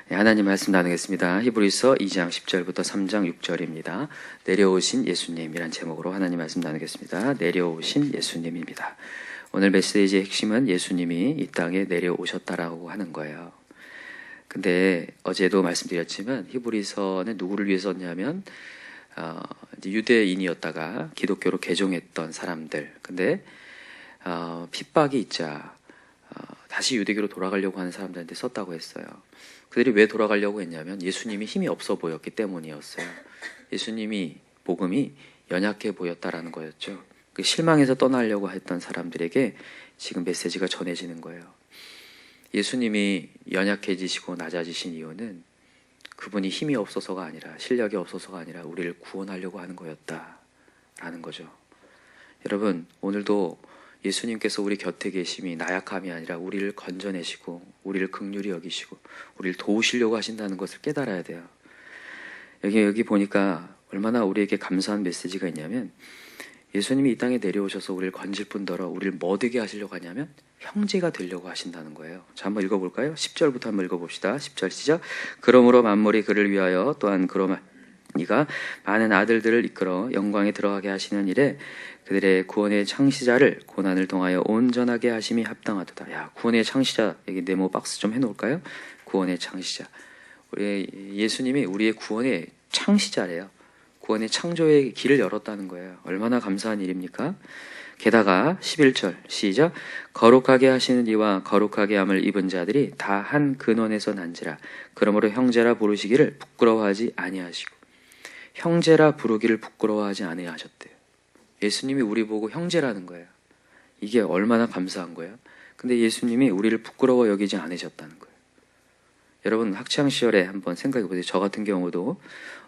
네, 하나님 말씀 나누겠습니다. 히브리서 2장 10절부터 3장 6절입니다. 내려오신 예수님이란 제목으로 하나님 말씀 나누겠습니다. 내려오신 예수님입니다. 오늘 메시지의 핵심은 예수님이 이 땅에 내려오셨다라고 하는 거예요. 근데 어제도 말씀드렸지만 히브리서는 누구를 위해서 썼냐면 유대인이었다가 기독교로 개종했던 사람들. 근데 핍박이 있자 다시 유대교로 돌아가려고 하는 사람들한테 썼다고 했어요. 그들이 왜 돌아가려고 했냐면 예수님이 힘이 없어 보였기 때문이었어요. 예수님이 복음이 연약해 보였다라는 거였죠. 그 실망해서 떠나려고 했던 사람들에게 지금 메시지가 전해지는 거예요. 예수님이 연약해지시고 낮아지신 이유는 그분이 힘이 없어서가 아니라 실력이 없어서가 아니라 우리를 구원하려고 하는 거였다라는 거죠. 여러분, 오늘도 예수님께서 우리 곁에 계심이 나약함이 아니라 우리를 건져내시고 우리를 긍휼히 여기시고 우리를 도우시려고 하신다는 것을 깨달아야 돼요. 여기 보니까 얼마나 우리에게 감사한 메시지가 있냐면 예수님이 이 땅에 내려오셔서 우리를 건질 뿐더러 우리를 뭐 되게 하시려고 하냐면 형제가 되려고 하신다는 거예요. 자, 한번 읽어볼까요? 10절부터 한번 읽어봅시다. 10절 시작. 그러므로 만물이 그를 위하여 또한 그러니까 많은 아들들을 이끌어 영광에 들어가게 하시는 일에 그들의 구원의 창시자를 고난을 통하여 온전하게 하심이 합당하도다. 야, 구원의 창시자, 여기 네모 박스 좀 해놓을까요? 구원의 창시자. 우리 예수님이 우리의 구원의 창시자래요. 구원의 창조의 길을 열었다는 거예요. 얼마나 감사한 일입니까? 게다가 11절 시작. 거룩하게 하시는 이와 거룩하게 함을 입은 자들이 다 한 근원에서 난지라. 그러므로 형제라 부르시기를 부끄러워하지 아니하시고. 형제라 부르기를 부끄러워하지 아니하셨대요. 예수님이 우리 보고 형제라는 거예요. 이게 얼마나 감사한 거예요. 근데 예수님이 우리를 부끄러워 여기지 않으셨다는 거예요. 여러분, 학창 시절에 한번 생각해 보세요. 저 같은 경우도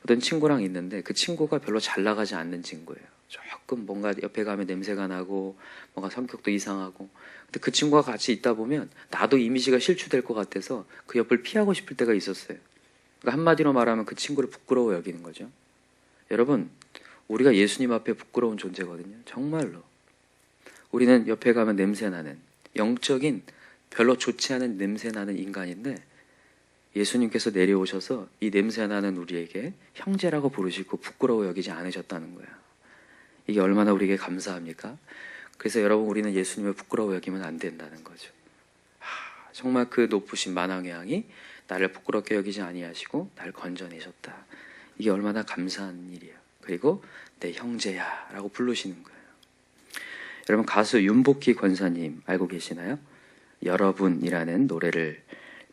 어떤 친구랑 있는데 그 친구가 별로 잘 나가지 않는 친구예요. 조금 뭔가 옆에 가면 냄새가 나고 뭔가 성격도 이상하고. 근데 그 친구가 같이 있다 보면 나도 이미지가 실추될 것 같아서 그 옆을 피하고 싶을 때가 있었어요. 그러니까 한마디로 말하면 그 친구를 부끄러워 여기는 거죠. 여러분, 우리가 예수님 앞에 부끄러운 존재거든요. 정말로. 우리는 옆에 가면 냄새나는 영적인 별로 좋지 않은 냄새나는 인간인데 예수님께서 내려오셔서 이 냄새나는 우리에게 형제라고 부르시고 부끄러워 여기지 않으셨다는 거야. 이게 얼마나 우리에게 감사합니까? 그래서 여러분, 우리는 예수님을 부끄러워 여기면 안 된다는 거죠. 정말 그 높으신 만왕의 양이 나를 부끄럽게 여기지 아니하시고 날 건져내셨다. 이게 얼마나 감사한 일이에요. 그리고 내 형제야 라고 부르시는 거예요. 여러분, 가수 윤복희 권사님 알고 계시나요? 여러분이라는 노래를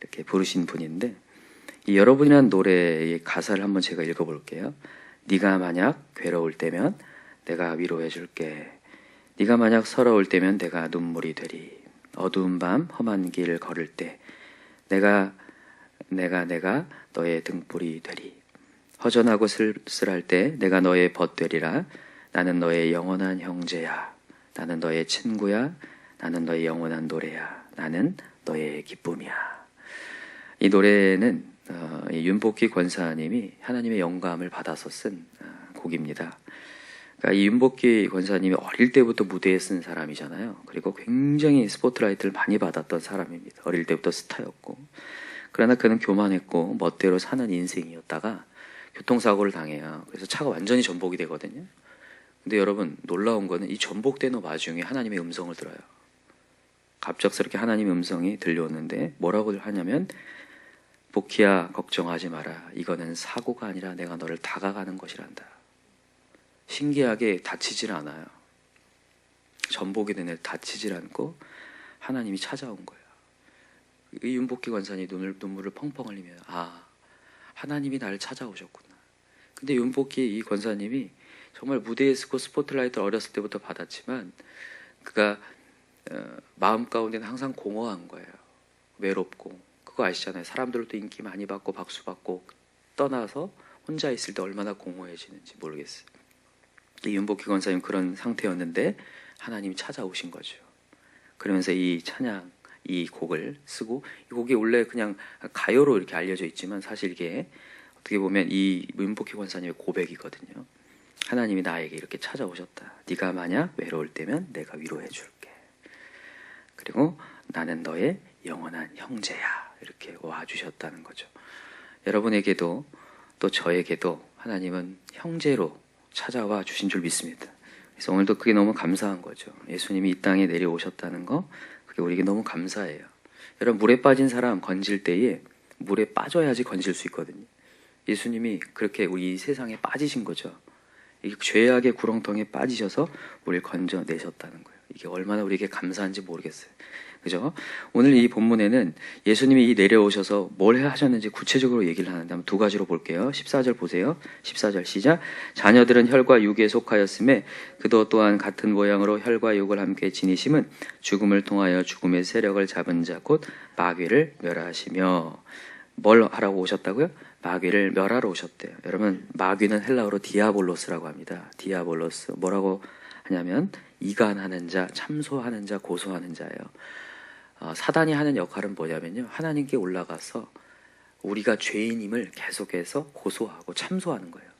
이렇게 부르신 분인데 이 여러분이라는 노래의 가사를 한번 제가 읽어볼게요. 네가 만약 괴로울 때면 내가 위로해 줄게. 네가 만약 서러울 때면 내가 눈물이 되리. 어두운 밤 험한 길을 걸을 때 내가 너의 등불이 되리. 허전하고 쓸쓸할 때 내가 너의 벗되리라. 나는 너의 영원한 형제야. 나는 너의 친구야. 나는 너의 영원한 노래야. 나는 너의 기쁨이야. 이 노래는 윤복희 권사님이 하나님의 영감을 받아서 쓴 곡입니다. 그러니까 이 윤복희 권사님이 어릴 때부터 무대에 쓴 사람이잖아요. 그리고 굉장히 스포트라이트를 많이 받았던 사람입니다. 어릴 때부터 스타였고. 그러나 그는 교만했고 멋대로 사는 인생이었다가 교통사고를 당해요. 그래서 차가 완전히 전복이 되거든요. 근데 여러분, 놀라운 거는 이 전복되는 와중에 하나님의 음성을 들어요. 갑작스럽게 하나님의 음성이 들려오는데 뭐라고 하냐면 복희야, 걱정하지 마라. 이거는 사고가 아니라 내가 너를 다가가는 것이란다. 신기하게 다치질 않아요. 전복이 되네 다치질 않고 하나님이 찾아온 거예요. 이 윤복희 권사님 눈물을 펑펑 흘리며 하나님이 나를 찾아오셨구나. 근데 윤복희 이 권사님이 정말 무대에 서고 스포트라이트를 어렸을 때부터 받았지만 그가 마음 가운데는 항상 공허한 거예요. 외롭고. 그거 아시잖아요. 사람들도 인기 많이 받고 박수 받고 떠나서 혼자 있을 때 얼마나 공허해지는지 모르겠어요. 이 윤복희 권사님 그런 상태였는데 하나님이 찾아오신 거죠. 그러면서 이 찬양, 이 곡을 쓰고, 이 곡이 원래 그냥 가요로 이렇게 알려져 있지만 사실 이게 어떻게 보면 이 윤복희 권사님의 고백이거든요. 하나님이 나에게 이렇게 찾아오셨다. 네가 만약 외로울 때면 내가 위로해 줄게. 그리고 나는 너의 영원한 형제야. 이렇게 와주셨다는 거죠. 여러분에게도 또 저에게도 하나님은 형제로 찾아와 주신 줄 믿습니다. 그래서 오늘도 그게 너무 감사한 거죠. 예수님이 이 땅에 내려오셨다는 거, 그게 우리에게 너무 감사해요. 여러분, 물에 빠진 사람 건질 때에 물에 빠져야지 건질 수 있거든요. 예수님이 그렇게 우리 이 세상에 빠지신 거죠. 이 죄악의 구렁텅이에 빠지셔서 우리를 건져내셨다는 거예요. 이게 얼마나 우리에게 감사한지 모르겠어요. 그죠? 오늘 이 본문에는 예수님이 이 내려오셔서 뭘 하셨는지 구체적으로 얘기를 하는데 한번 두 가지로 볼게요. 14절 보세요. 14절 시작. 자녀들은 혈과 육에 속하였음에 그도 또한 같은 모양으로 혈과 육을 함께 지니심은 죽음을 통하여 죽음의 세력을 잡은 자 곧 마귀를 멸하시며. 뭘 하라고 오셨다고요? 마귀를 멸하러 오셨대요. 여러분, 마귀는 헬라어로 디아볼로스라고 합니다. 디아볼로스. 뭐라고 하냐면 이간하는 자, 참소하는 자, 고소하는 자예요. 사단이 하는 역할은 뭐냐면요, 하나님께 올라가서 우리가 죄인임을 계속해서 고소하고 참소하는 거예요.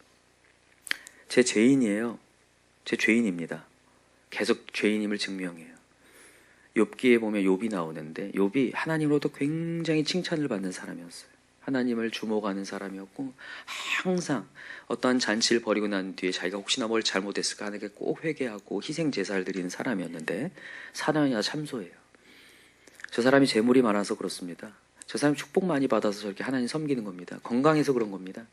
제 죄인이에요. 제 죄인입니다. 계속 죄인임을 증명해요. 욥기에 보면 욥이 나오는데 욥이 하나님으로부터 굉장히 칭찬을 받는 사람이었어요. 하나님을 주목하는 사람이었고 항상 어떠한 잔치를 벌이고 난 뒤에 자기가 혹시나 뭘 잘못했을까 하나님께 꼭 회개하고 희생 제사를 드리는 사람이었는데 사단이 참소해요. 저 사람이 재물이 많아서 그렇습니다. 저 사람이 축복 많이 받아서 저렇게 하나님 섬기는 겁니다. 건강해서 그런 겁니다.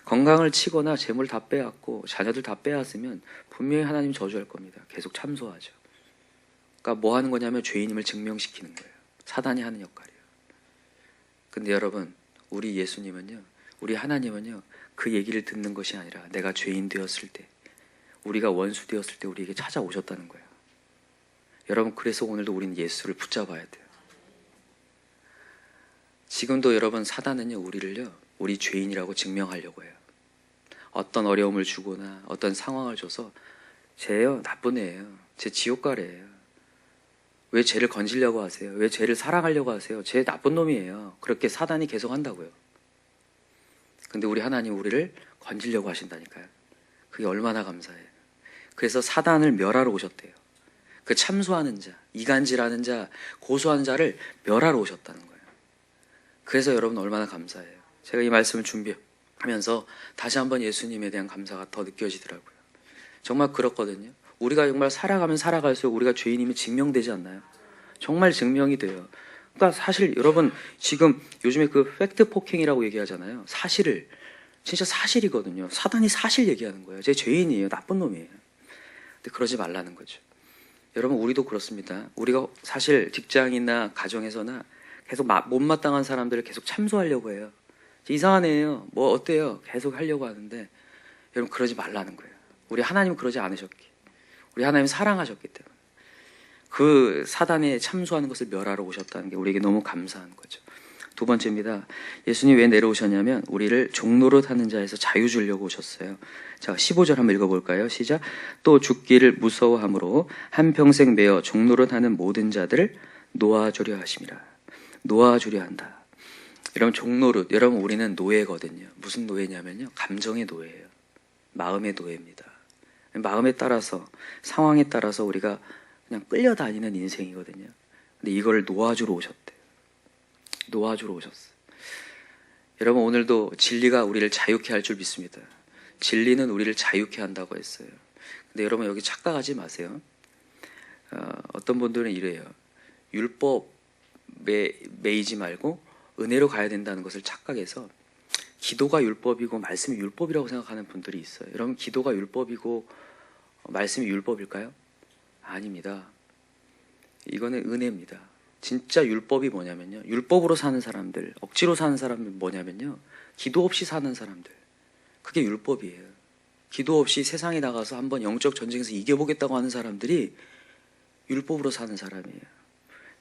건강을 치거나 재물 다 빼앗고 자녀들 다 빼앗으면 분명히 하나님 저주할 겁니다. 계속 참소하죠. 그러니까 뭐 하는 거냐면 죄인임을 증명시키는 거예요. 사단이 하는 역할이에요. 근데 여러분, 우리 예수님은요, 우리 하나님은요, 그 얘기를 듣는 것이 아니라 내가 죄인 되었을 때, 우리가 원수 되었을 때 우리에게 찾아오셨다는 거예요. 여러분, 그래서 오늘도 우리는 예수를 붙잡아야 돼요. 지금도 여러분, 사단은요, 우리를요, 우리 죄인이라고 증명하려고 해요. 어떤 어려움을 주거나 어떤 상황을 줘서 쟤요, 나쁜 애예요. 쟤 지옥가래예요. 왜 죄를 건지려고 하세요? 왜 죄를 사랑하려고 하세요? 쟤 나쁜 놈이에요. 그렇게 사단이 계속 한다고요. 근데 우리 하나님 우리를 건지려고 하신다니까요. 그게 얼마나 감사해요. 그래서 사단을 멸하러 오셨대요. 그 참소하는 자, 이간질하는 자, 고소하는 자를 멸하러 오셨다는 거예요. 그래서 여러분 얼마나 감사해요. 제가 이 말씀을 준비하면서 다시 한번 예수님에 대한 감사가 더 느껴지더라고요. 정말 그렇거든요. 우리가 정말 살아가면 살아갈수록 우리가 죄인임이 증명되지 않나요? 정말 증명이 돼요. 그러니까 사실 여러분, 지금 요즘에 그 팩트 폭행이라고 얘기하잖아요. 사실을, 진짜 사실이거든요. 사단이 사실 얘기하는 거예요. 제 죄인이에요. 나쁜 놈이에요. 근데 그러지 말라는 거죠. 여러분, 우리도 그렇습니다. 우리가 사실 직장이나 가정에서나 계속 못마땅한 사람들을 계속 참소하려고 해요. 이상한 애예요. 뭐 어때요? 계속 하려고 하는데 여러분, 그러지 말라는 거예요. 우리 하나님은 그러지 않으셨기. 우리 하나님 사랑하셨기 때문에 그 사단에 참소하는 것을 멸하러 오셨다는 게 우리에게 너무 감사한 거죠. 두 번째입니다. 예수님 왜 내려오셨냐면 우리를 종노릇 하는 자에서 자유 주려고 오셨어요. 자, 15절 한번 읽어볼까요? 시작. 또 죽기를 무서워함으로 한평생 매어 종노릇 하는 모든 자들을 놓아주려 하심이라. 놓아주려 한다. 여러분, 종노릇, 여러분, 우리는 노예거든요. 무슨 노예냐면요, 감정의 노예예요. 마음의 노예입니다. 마음에 따라서, 상황에 따라서 우리가 그냥 끌려다니는 인생이거든요. 근데 이걸 놓아주러 오셨대요. 놓아주러 오셨어요. 여러분, 오늘도 진리가 우리를 자유케 할 줄 믿습니다. 진리는 우리를 자유케 한다고 했어요. 근데 여러분, 여기 착각하지 마세요. 어떤 분들은 이래요. 율법에 매이지 말고 은혜로 가야 된다는 것을 착각해서 기도가 율법이고 말씀이 율법이라고 생각하는 분들이 있어요. 여러분, 기도가 율법이고 말씀이 율법일까요? 아닙니다. 이거는 은혜입니다. 진짜 율법이 뭐냐면요, 율법으로 사는 사람들, 억지로 사는 사람들 뭐냐면요, 기도 없이 사는 사람들, 그게 율법이에요. 기도 없이 세상에 나가서 한번 영적 전쟁에서 이겨보겠다고 하는 사람들이 율법으로 사는 사람이에요.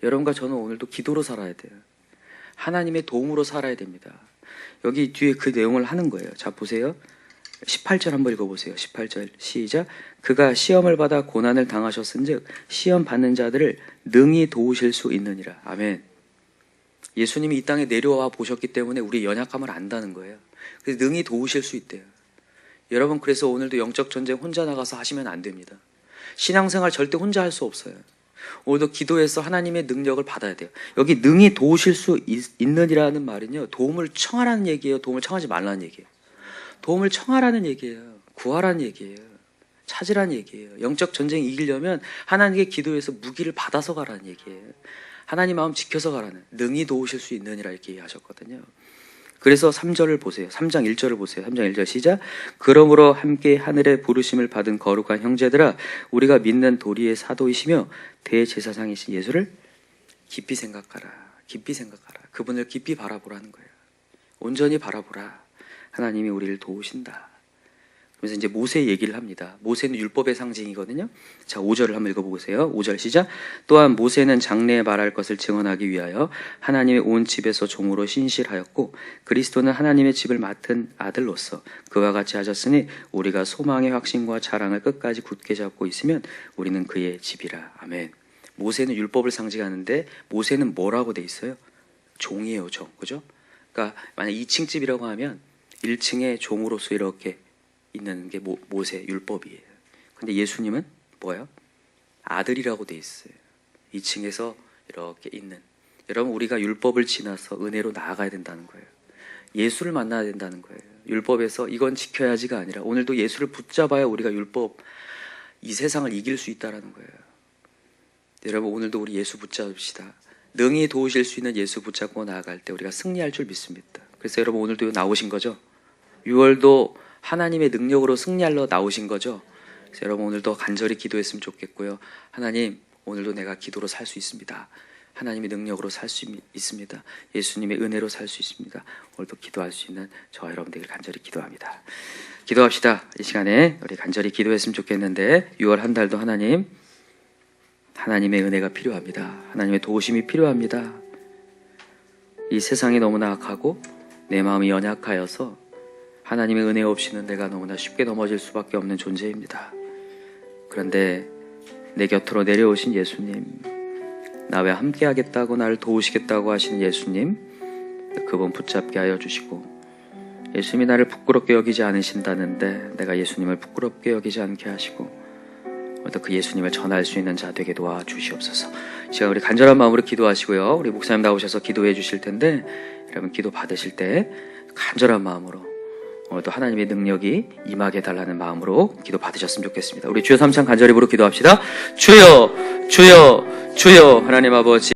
여러분과 저는 오늘도 기도로 살아야 돼요. 하나님의 도움으로 살아야 됩니다. 여기 뒤에 그 내용을 하는 거예요. 자, 보세요. 18절 한번 읽어보세요. 18절 시작. 그가 시험을 받아 고난을 당하셨은즉 시험 받는 자들을 능히 도우실 수 있느니라. 아멘. 예수님이 이 땅에 내려와 보셨기 때문에 우리의 연약함을 안다는 거예요. 그래서 능히 도우실 수 있대요. 여러분, 그래서 오늘도 영적 전쟁 혼자 나가서 하시면 안 됩니다. 신앙생활 절대 혼자 할 수 없어요. 오늘도 기도해서 하나님의 능력을 받아야 돼요. 여기 능히 도우실 수 있느니라는 말은요, 도움을 청하라는 얘기예요, 도움을 청하지 말라는 얘기예요. 도움을 청하라는 얘기예요. 구하라는 얘기예요. 찾으라는 얘기예요. 영적 전쟁 이기려면 하나님께 기도해서 무기를 받아서 가라는 얘기예요. 하나님 마음 지켜서 가라는, 능히 도우실 수 있느니라 이렇게 얘기하셨거든요. 그래서 3절을 보세요. 3장 1절을 보세요. 3장 1절 시작. 그러므로 함께 하늘의 부르심을 받은 거룩한 형제들아, 우리가 믿는 도리의 사도이시며 대제사장이신 예수를 깊이 생각하라. 깊이 생각하라. 그분을 깊이 바라보라는 거예요. 온전히 바라보라. 하나님이 우리를 도우신다. 그래서 이제 모세 얘기를 합니다. 모세는 율법의 상징이거든요. 자, 5절을 한번 읽어보세요. 5절 시작. 또한 모세는 장래에 말할 것을 증언하기 위하여 하나님의 온 집에서 종으로 신실하였고 그리스도는 하나님의 집을 맡은 아들로서 그와 같이 하셨으니 우리가 소망의 확신과 자랑을 끝까지 굳게 잡고 있으면 우리는 그의 집이라. 아멘. 모세는 율법을 상징하는데 모세는 뭐라고 돼 있어요? 종이에요, 종. 그죠? 그러니까 만약 2층 집이라고 하면 1층에 종으로서 이렇게 있는 게 모세 율법이에요. 근데 예수님은 뭐예요? 아들이라고 돼 있어요. 2층에서 이렇게 있는. 여러분, 우리가 율법을 지나서 은혜로 나아가야 된다는 거예요. 예수를 만나야 된다는 거예요. 율법에서 이건 지켜야지가 아니라 오늘도 예수를 붙잡아야 우리가 율법, 이 세상을 이길 수 있다는 거예요. 여러분, 오늘도 우리 예수 붙잡읍시다. 능히 도우실 수 있는 예수 붙잡고 나아갈 때 우리가 승리할 줄 믿습니다. 그래서 여러분, 오늘도 나오신 거죠? 6월도 하나님의 능력으로 승리하러 나오신 거죠? 그래서 여러분, 오늘도 간절히 기도했으면 좋겠고요. 하나님, 오늘도 내가 기도로 살 수 있습니다. 하나님의 능력으로 살 수 있습니다. 예수님의 은혜로 살 수 있습니다. 오늘도 기도할 수 있는 저와 여러분들 간절히 기도합니다. 기도합시다. 이 시간에 우리 간절히 기도했으면 좋겠는데 6월 한 달도 하나님의 은혜가 필요합니다. 하나님의 도우심이 필요합니다. 이 세상이 너무나 악하고 내 마음이 연약하여서 하나님의 은혜 없이는 내가 너무나 쉽게 넘어질 수밖에 없는 존재입니다. 그런데 내 곁으로 내려오신 예수님, 나와 함께 하겠다고 나를 도우시겠다고 하시는 예수님, 그분 붙잡게 하여 주시고, 예수님이 나를 부끄럽게 여기지 않으신다는데 내가 예수님을 부끄럽게 여기지 않게 하시고, 또 그 예수님을 전할 수 있는 자 되게 도와주시옵소서. 제가 우리 간절한 마음으로 기도하시고요. 우리 목사님 나오셔서 기도해 주실 텐데, 여러분 기도 받으실 때 간절한 마음으로 또 하나님의 능력이 임하게 해달라는 마음으로 기도 받으셨으면 좋겠습니다. 우리 주여 삼창 간절히 부르 기도합시다. 주여, 주여, 주여. 하나님 아버지,